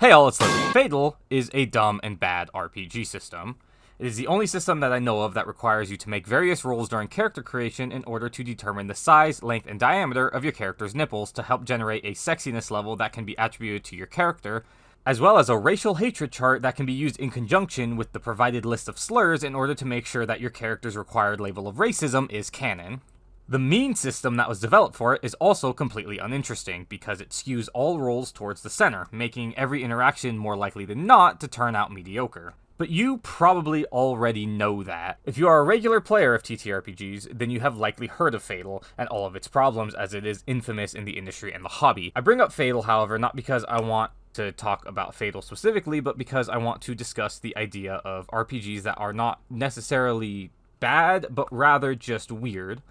Hey all, it's Lily. Fatal is a dumb and bad RPG system. It is the only system that I know of that requires you to make various rolls during character creation in order to determine the size, length, and diameter of your character's nipples to help generate a sexiness level that can be attributed to your character, as well as a racial hatred chart that can be used in conjunction with the provided list of slurs in order to make sure that your character's required level of racism is canon. The mean system that was developed for it is also completely uninteresting because it skews all rolls towards the center, making every interaction more likely than not to turn out mediocre. But you probably already know that. If you are a regular player of TTRPGs, then you have likely heard of Fatal and all of its problems, as it is infamous in the industry and the hobby. I bring up Fatal, however, not because I want to talk about Fatal specifically, but because I want to discuss the idea of RPGs that are not necessarily bad, but rather just weird.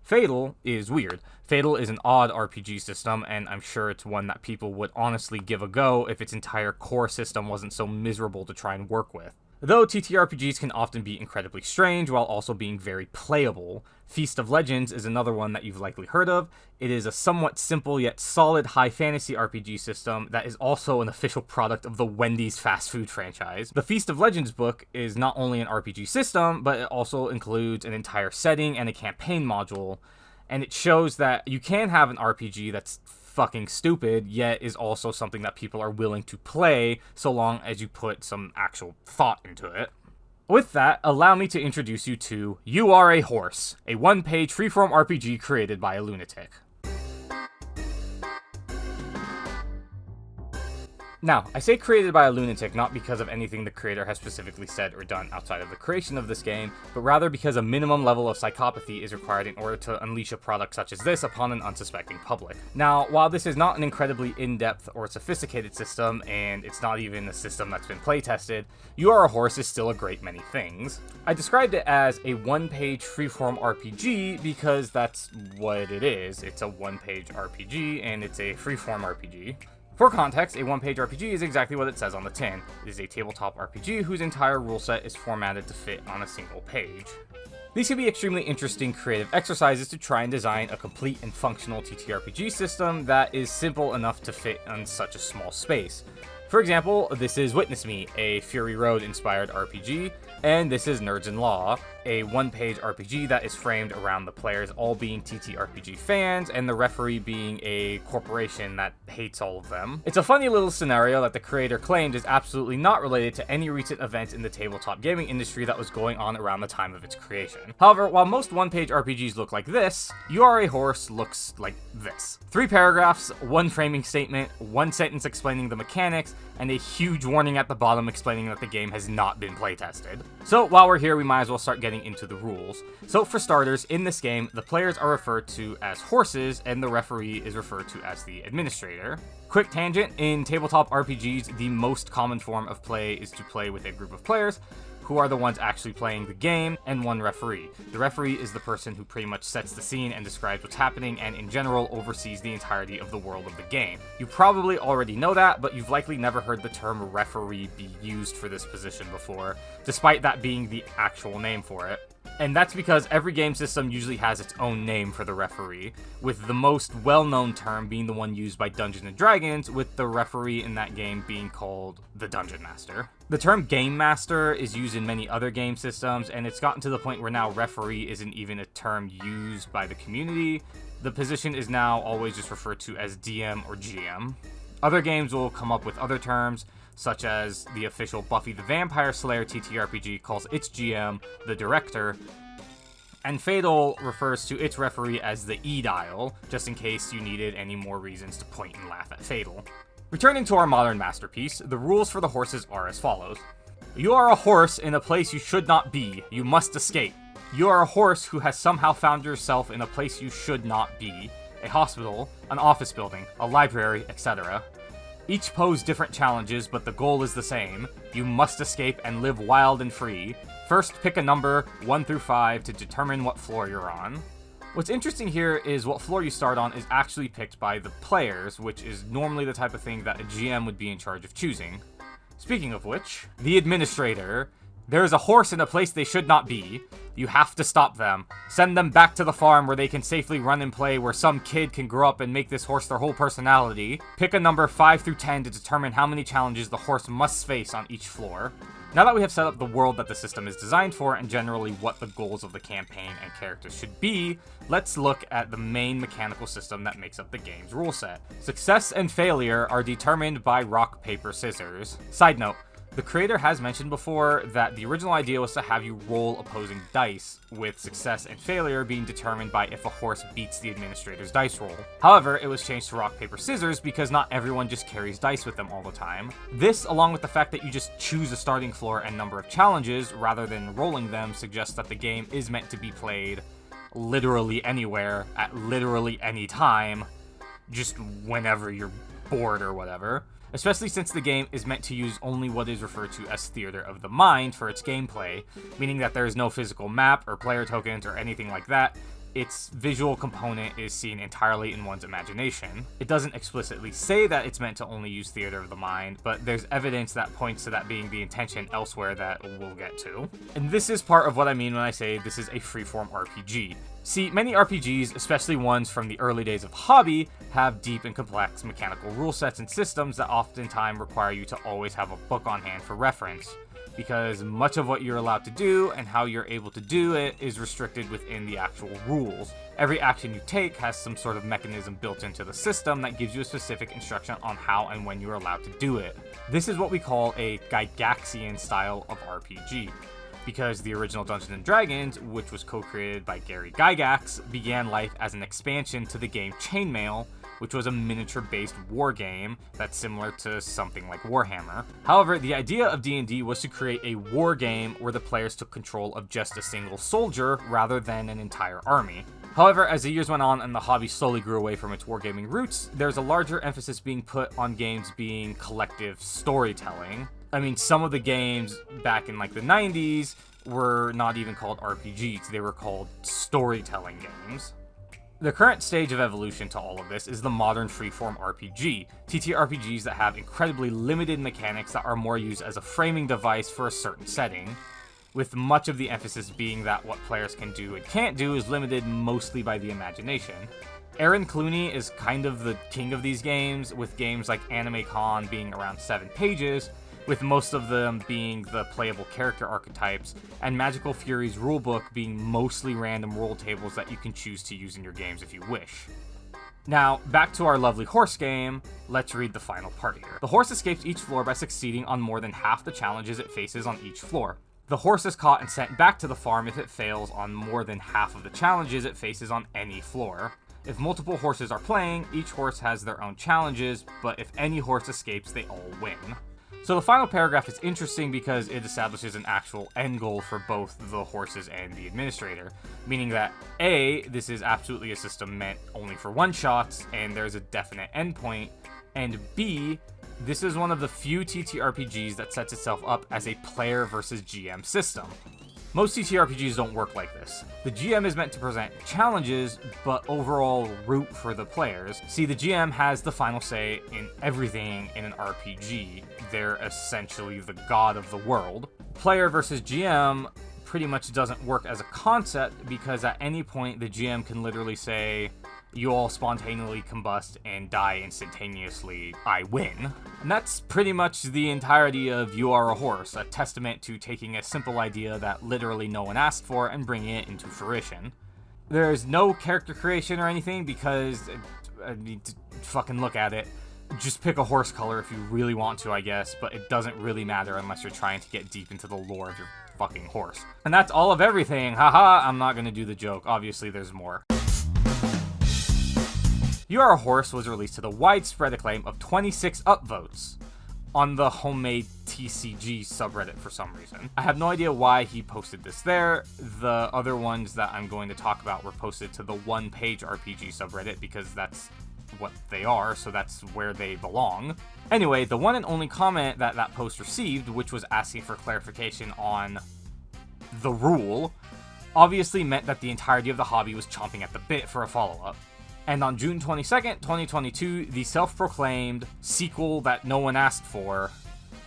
Fatal is weird. Fatal is an odd RPG system, and I'm sure it's one that people would honestly give a go if its entire core system wasn't so miserable to try and work with. Though TTRPGs can often be incredibly strange while also being very playable. Feast of Legends is another one that you've likely heard of. It is a somewhat simple yet solid high fantasy RPG system that is also an official product of the Wendy's fast food franchise. The Feast of Legends book is not only an RPG system, but it also includes an entire setting and a campaign module, and it shows that you can have an RPG that's fucking stupid, yet is also something that people are willing to play so long as you put some actual thought into it. With that, allow me to introduce you to You Are a Horse, a one-page freeform RPG created by a lunatic. Now, I say created by a lunatic not because of anything the creator has specifically said or done outside of the creation of this game, but rather because a minimum level of psychopathy is required in order to unleash a product such as this upon an unsuspecting public. Now, while this is not an incredibly in-depth or sophisticated system, and it's not even a system that's been playtested, You Are a Horse is still a great many things. I described it as a one-page freeform RPG because that's what it is. It's a one-page RPG, and it's a freeform RPG. For context, a one-page RPG is exactly what it says on the tin. It is a tabletop RPG whose entire rule set is formatted to fit on a single page. These can be extremely interesting creative exercises to try and design a complete and functional TTRPG system that is simple enough to fit on such a small space. For example, this is Witness Me, a Fury Road inspired RPG, and this is Nerds in Law, a one-page RPG that is framed around the players all being TTRPG fans and the referee being a corporation that hates all of them. It's a funny little scenario that the creator claimed is absolutely not related to any recent event in the tabletop gaming industry that was going on around the time of its creation. However, while most one-page RPGs look like this, You Are a Horse looks like this. 3 paragraphs, 1 framing statement, 1 sentence explaining the mechanics, and a huge warning at the bottom explaining that the game has not been playtested. So while we're here, we might as well start getting into the rules. So for starters, in this game, the players are referred to as horses, and the referee is referred to as the administrator. Quick tangent, in tabletop RPGs, the most common form of play is to play with a group of players, who are the ones actually playing the game, and 1 referee. The referee is the person who pretty much sets the scene and describes what's happening and in general oversees the entirety of the world of the game. You probably already know that, but you've likely never heard the term referee be used for this position before, despite that being the actual name for it. And that's because every game system usually has its own name for the referee, with the most well-known term being the one used by Dungeons & Dragons, with the referee in that game being called the Dungeon Master. The term Game Master is used in many other game systems, and it's gotten to the point where now referee isn't even a term used by the community. The position is now always just referred to as DM or GM. Other games will come up with other terms, such as the official Buffy the Vampire Slayer TTRPG calls its GM the Director, and Fatal refers to its referee as the E-Dial, just in case you needed any more reasons to point and laugh at Fatal. Returning to our modern masterpiece, the rules for the horses are as follows. You are a horse in a place you should not be. You must escape. You are a horse who has somehow found yourself in a place you should not be. A hospital, an office building, a library, etc. Each pose different challenges, but the goal is the same. You must escape and live wild and free. First, pick a number, 1 through 5, to determine what floor you're on. What's interesting here is what floor you start on is actually picked by the players, which is normally the type of thing that a GM would be in charge of choosing. Speaking of which, the administrator. There is a horse in a place they should not be. You have to stop them. Send them back to the farm where they can safely run and play, where some kid can grow up and make this horse their whole personality. Pick a number 5 through 10 to determine how many challenges the horse must face on each floor. Now that we have set up the world that the system is designed for, and generally what the goals of the campaign and characters should be, let's look at the main mechanical system that makes up the game's rule set. Success and failure are determined by rock, paper, scissors. Side note, the creator has mentioned before that the original idea was to have you roll opposing dice, with success and failure being determined by if a horse beats the administrator's dice roll. However, it was changed to rock, paper, scissors because not everyone just carries dice with them all the time. This, along with the fact that you just choose a starting floor and number of challenges rather than rolling them, suggests that the game is meant to be played literally anywhere, at literally any time, just whenever you're bored or whatever. Especially since the game is meant to use only what is referred to as theater of the mind for its gameplay, meaning that there is no physical map or player tokens or anything like that. Its visual component is seen entirely in one's imagination. It doesn't explicitly say that it's meant to only use theater of the mind, but there's evidence that points to that being the intention elsewhere that we'll get to. And this is part of what I mean when I say this is a freeform RPG. See, many RPGs, especially ones from the early days of hobby, have deep and complex mechanical rule sets and systems that oftentimes require you to always have a book on hand for reference, because much of what you're allowed to do and how you're able to do it is restricted within the actual rules. Every action you take has some sort of mechanism built into the system that gives you a specific instruction on how and when you're allowed to do it. This is what we call a Gygaxian style of RPG. Because the original Dungeons & Dragons, which was co-created by Gary Gygax, began life as an expansion to the game Chainmail, which was a miniature-based war game that's similar to something like Warhammer. However, the idea of D&D was to create a war game where the players took control of just a single soldier rather than an entire army. However, as the years went on and the hobby slowly grew away from its wargaming roots, there's a larger emphasis being put on games being collective storytelling. I mean, some of the games back in like the 90s were not even called RPGs, they were called storytelling games. The current stage of evolution to all of this is the modern freeform RPG, TTRPGs that have incredibly limited mechanics that are more used as a framing device for a certain setting, with much of the emphasis being that what players can do and can't do is limited mostly by the imagination. Aaron Clooney is kind of the king of these games, with games like Anime Con being around 7 pages, with most of them being the playable character archetypes, and Magical Fury's rulebook being mostly random roll tables that you can choose to use in your games if you wish. Now, back to our lovely horse game, let's read the final part here. The horse escapes each floor by succeeding on more than half the challenges it faces on each floor. The horse is caught and sent back to the farm if it fails on more than half of the challenges it faces on any floor. If multiple horses are playing, each horse has their own challenges, but if any horse escapes, they all win. So the final paragraph is interesting because it establishes an actual end goal for both the horses and the administrator, meaning that A, this is absolutely a system meant only for one-shots, and there's a definite endpoint, and B, this is one of the few TTRPGs that sets itself up as a player versus GM system. Most TTRPGs don't work like this. The GM is meant to present challenges, but overall root for the players. See, the GM has the final say in everything in an RPG. They're essentially the god of the world. Player versus GM pretty much doesn't work as a concept because at any point the GM can literally say, you all spontaneously combust and die instantaneously, I win. And that's pretty much the entirety of You Are a Horse, a testament to taking a simple idea that literally no one asked for and bringing it into fruition. There's no character creation or anything because, I mean, fucking look at it. Just pick a horse color if you really want to, I guess, but it doesn't really matter unless you're trying to get deep into the lore of your fucking horse. And that's all of everything, haha, I'm not gonna do the joke, obviously there's more. You Are a Horse was released to the widespread acclaim of 26 upvotes on the Homemade TCG subreddit for some reason. I have no idea why he posted this there. The other ones that I'm going to talk about were posted to the one-page RPG subreddit because that's what they are, so that's where they belong. Anyway, the one and only comment that that post received, which was asking for clarification on the rule, obviously meant that the entirety of the hobby was chomping at the bit for a follow-up. And on June 22nd, 2022, the self-proclaimed sequel that no one asked for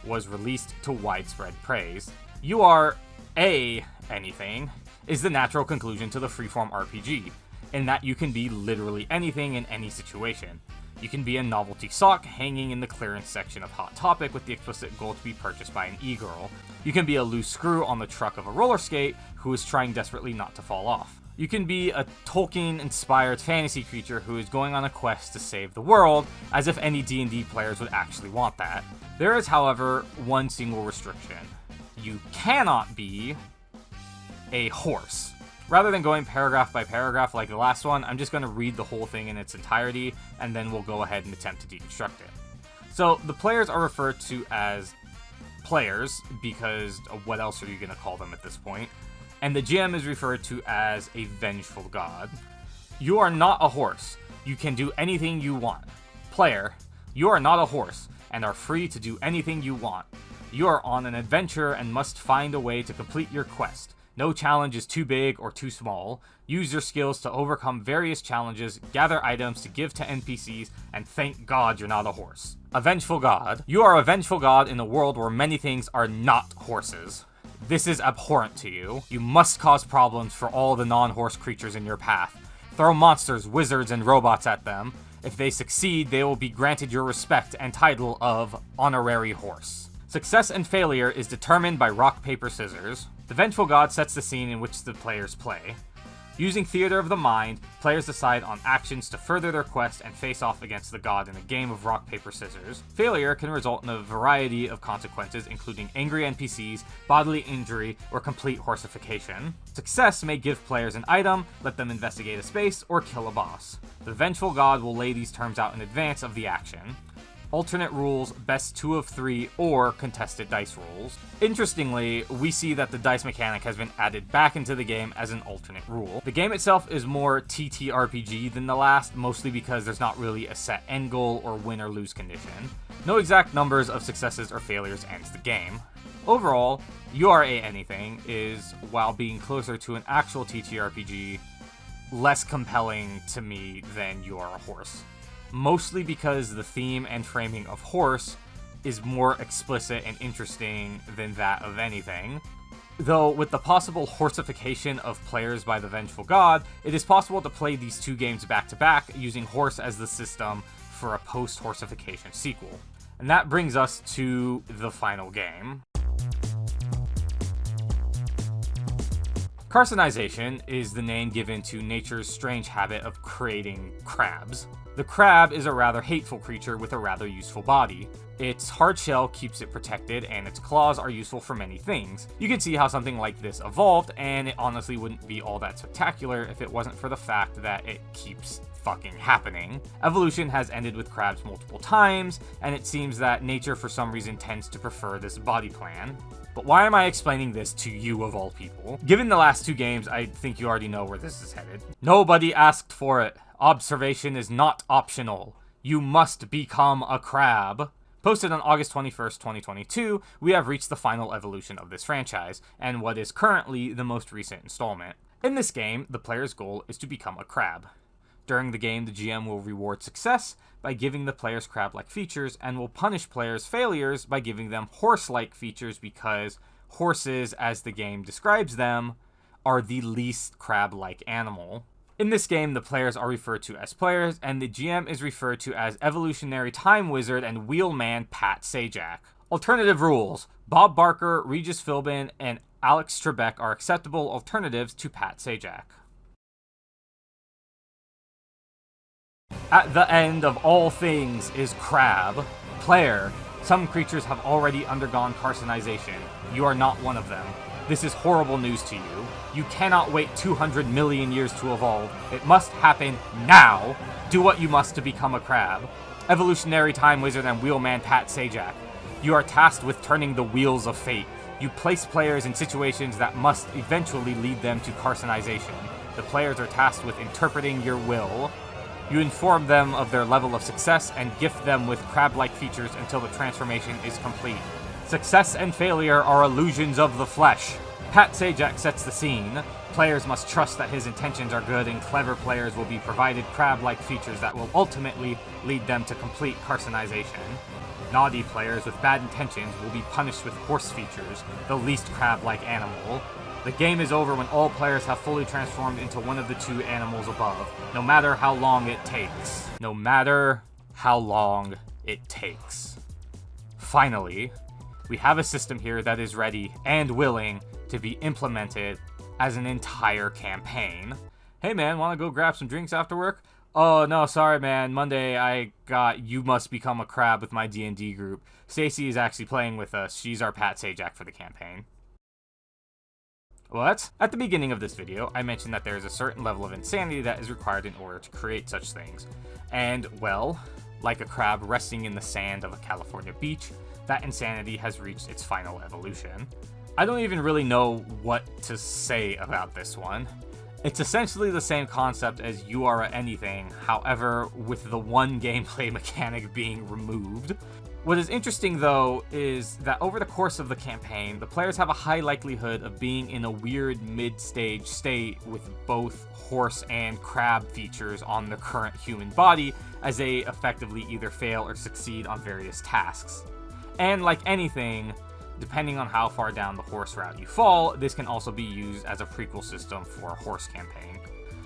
was released to widespread praise. You Are anything, is the natural conclusion to the freeform RPG, in that you can be literally anything in any situation. You can be a novelty sock hanging in the clearance section of Hot Topic with the explicit goal to be purchased by an e-girl. You can be a loose screw on the truck of a roller skate who is trying desperately not to fall off. You can be a Tolkien-inspired fantasy creature who is going on a quest to save the world, as if any D&D players would actually want that. There is, however, one single restriction. You cannot be a horse. Rather than going paragraph by paragraph like the last one, I'm just going to read the whole thing in its entirety, and then we'll go ahead and attempt to deconstruct it. So, the players are referred to as players, because what else are you going to call them at this point? And the GM is referred to as a vengeful god. You are not a horse. You can do anything you want. Player, you are not a horse, and are free to do anything you want. You are on an adventure and must find a way to complete your quest. No challenge is too big or too small. Use your skills to overcome various challenges, gather items to give to NPCs, and thank God you're not a horse. A vengeful god. You are a vengeful god in a world where many things are not horses. This is abhorrent to you. You must cause problems for all the non-horse creatures in your path. Throw monsters, wizards, and robots at them. If they succeed, they will be granted your respect and title of Honorary Horse. Success and failure is determined by rock, paper, scissors. The Vengeful God sets the scene in which the players play. Using theater of the mind, players decide on actions to further their quest and face off against the god in a game of rock, paper, scissors. Failure can result in a variety of consequences, including angry NPCs, bodily injury, or complete horsification. Success may give players an item, let them investigate a space, or kill a boss. The Vengeful God will lay these terms out in advance of the action. Alternate rules, best 2 of 3, or contested dice rules. Interestingly, we see that the dice mechanic has been added back into the game as an alternate rule. The game itself is more TTRPG than the last, mostly because there's not really a set end goal or win or lose condition. No exact numbers of successes or failures ends the game. Overall, URA Anything is, while being closer to an actual TTRPG, less compelling to me than You Are a Horse. Mostly because the theme and framing of Horse is more explicit and interesting than that of Anything. Though, with the possible horsification of players by the Vengeful God, it is possible to play these two games back to back using Horse as the system for a post-horsification sequel. And that brings us to the final game. Carcinization is the name given to nature's strange habit of creating crabs. The crab is a rather hateful creature with a rather useful body. Its hard shell keeps it protected, and its claws are useful for many things. You can see how something like this evolved, and it honestly wouldn't be all that spectacular if it wasn't for the fact that it keeps fucking happening. Evolution has ended with crabs multiple times, and it seems that nature for some reason tends to prefer this body plan. But why am I explaining this to you of all people? Given the last two games, I think you already know where this is headed. Nobody asked for it. Observation is not optional. You must become a crab. Posted on August 21st, 2022, we have reached the final evolution of this franchise, and what is currently the most recent installment. In this game, the player's goal is to become a crab. During the game, the GM will reward success by giving the players crab-like features, and will punish players' failures by giving them horse-like features because horses, as the game describes them, are the least crab-like animal. In this game, the players are referred to as players, and the GM is referred to as Evolutionary Time Wizard and Wheelman Pat Sajak. Alternative rules. Bob Barker, Regis Philbin, and Alex Trebek are acceptable alternatives to Pat Sajak. At the end of all things is crab. Player. Some creatures have already undergone carcinization. You are not one of them. This is horrible news to you. You cannot wait 200 million years to evolve. It must happen now. Do what you must to become a crab. Evolutionary Time Wizard and Wheelman Pat Sajak. You are tasked with turning the wheels of fate. You place players in situations that must eventually lead them to carcinization. The players are tasked with interpreting your will. You inform them of their level of success and gift them with crab-like features until the transformation is complete. Success and failure are illusions of the flesh. Pat Sajak sets the scene. Players must trust that his intentions are good, and clever players will be provided crab-like features that will ultimately lead them to complete carcinization. Naughty players with bad intentions will be punished with horse features, the least crab-like animal. The game is over when all players have fully transformed into one of the two animals above, no matter how long it takes. No matter how long it takes. Finally, we have a system here that is ready and willing to be implemented as an entire campaign. Hey man, wanna go grab some drinks after work? Oh no, sorry man, Monday I got You Must Become a Crab with my D&D group. Stacy is actually playing with us, she's our Pat Sajak for the campaign. What? At the beginning of this video, I mentioned that there is a certain level of insanity that is required in order to create such things. And, well, like a crab resting in the sand of a California beach, that insanity has reached its final evolution. I don't even really know what to say about this one. It's essentially the same concept as You Are Anything, however, with the one gameplay mechanic being removed. What is interesting, though, is that over the course of the campaign, the players have a high likelihood of being in a weird mid-stage state with both horse and crab features on their current human body, as they effectively either fail or succeed on various tasks. And like anything, depending on how far down the horse route you fall, this can also be used as a prequel system for a horse campaign.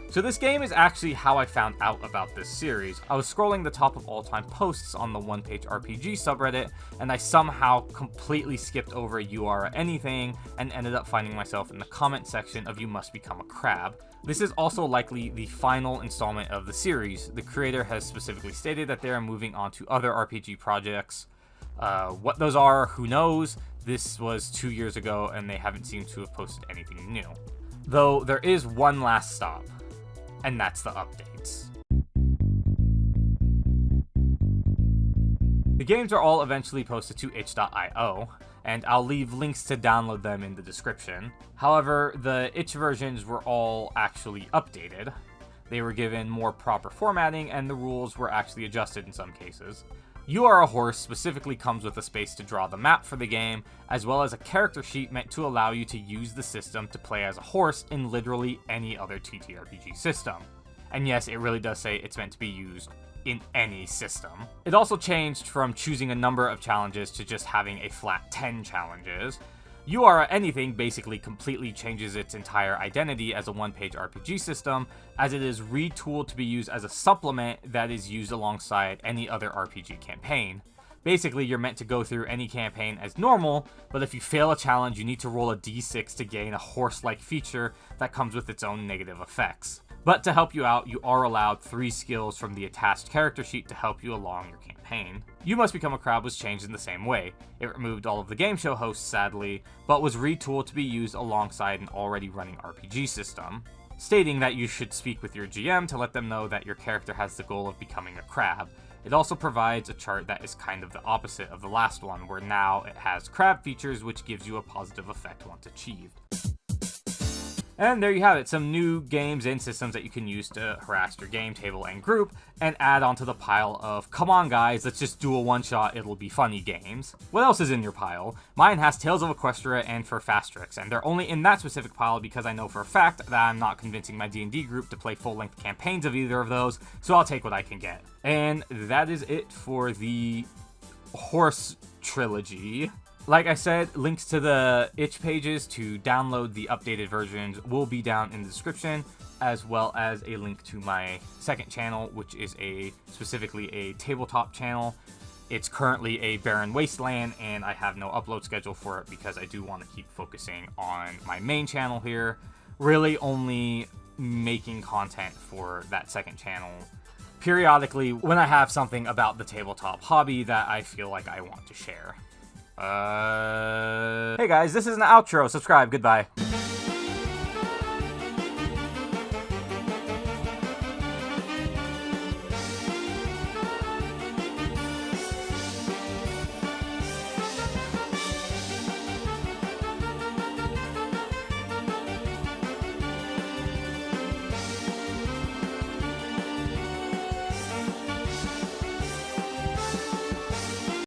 So this game is actually how I found out about this series. I was scrolling the top of all-time posts on the One Page RPG subreddit, and I somehow completely skipped over You Are Anything and ended up finding myself in the comment section of You Must Become a Crab. This is also likely the final installment of the series. The creator has specifically stated that they are moving on to other RPG projects. What those are, who knows? This was 2 years ago, and they haven't seemed to have posted anything new. Though there is one last stop, and that's the updates. The games are all eventually posted to itch.io, and I'll leave links to download them in the description. However, the itch versions were all actually updated. They were given more proper formatting, and the rules were actually adjusted in some cases. You Are a Horse specifically comes with a space to draw the map for the game, as well as a character sheet meant to allow you to use the system to play as a horse in literally any other TTRPG system. And yes, it really does say it's meant to be used in any system. It also changed from choosing a number of challenges to just having a flat 10 challenges. You Are Anything basically completely changes its entire identity as a one-page RPG system, as it is retooled to be used as a supplement that is used alongside any other RPG campaign. Basically, you're meant to go through any campaign as normal, but if you fail a challenge, you need to roll a d6 to gain a horse-like feature that comes with its own negative effects. But to help you out, you are allowed 3 skills from the attached character sheet to help you along your campaign. You Must Become a Crab was changed in the same way. It removed all of the game show hosts, sadly, but was retooled to be used alongside an already running RPG system, stating that you should speak with your GM to let them know that your character has the goal of becoming a crab. It also provides a chart that is kind of the opposite of the last one, where now it has crab features, which gives you a positive effect once achieved. And there you have it, some new games and systems that you can use to harass your game table and group, and add onto the pile of, come on guys, let's just do a one-shot, it'll be funny games. What else is in your pile? Mine has Tales of Equestria and Fastrix, and they're only in that specific pile because I know for a fact that I'm not convincing my D&D group to play full-length campaigns of either of those, so I'll take what I can get. And that is it for the Horse Trilogy. Like I said, links to the itch pages to download the updated versions will be down in the description, as well as a link to my second channel, which is specifically a tabletop channel. It's currently a barren wasteland, and I have no upload schedule for it because I do want to keep focusing on my main channel here, really only making content for that second channel periodically when I have something about the tabletop hobby that I feel like I want to share. Hey guys, this is an outro. Subscribe. Goodbye.